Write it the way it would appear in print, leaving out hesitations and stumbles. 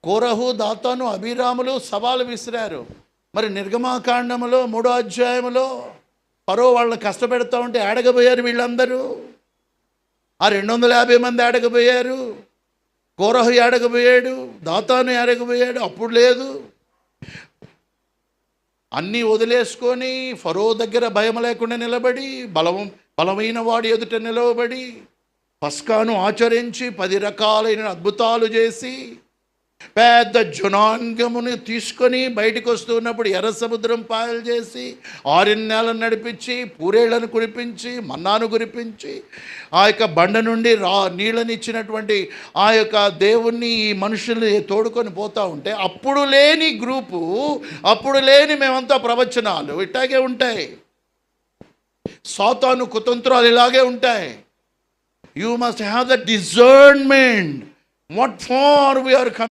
కోరహు, దాతాను, అబీరాములు సవాలు విసిరారు. మరి నిర్గమాకాండములో 3వ అధ్యాయంలో ఫరో వాళ్ళని కష్టపెడతా ఉంటే ఏడగబోయారు వీళ్ళందరూ. ఆ 250 మంది ఏడగబోయారు. కోరహు ఏడగబోయాడు, దాతాను ఏడగబోయాడు. అప్పుడు లేదు, అన్నీ వదిలేసుకొని ఫరో దగ్గర భయం లేకుండా నిలబడి, బలమైన వాడి ఎదుట నిలవబడి, పస్కాను ఆచరించి 10 రకాలైన అద్భుతాలు చేసి, పెద్ద జనాంగముని తీసుకొని బయటకు వస్తున్నప్పుడు ఎర్ర సముద్రం పాయలు చేసి, 6 నెలలు నడిపించి, పూరేళ్లను కురిపించి, మన్నాను కురిపించి, ఆ యొక్క బండ నుండి నీళ్ళని ఇచ్చినటువంటి ఆ యొక్క దేవుణ్ణి ఈ మనుషుల్ని తోడుకొని పోతూ ఉంటే, అప్పుడు లేని గ్రూపు, అప్పుడు లేని మేమంతా ప్రవచనాలు ఇట్లాగే ఉంటాయి. సాతాను కుతంత్రాలు ఇలాగే ఉంటాయి. You must have the discernment what for we are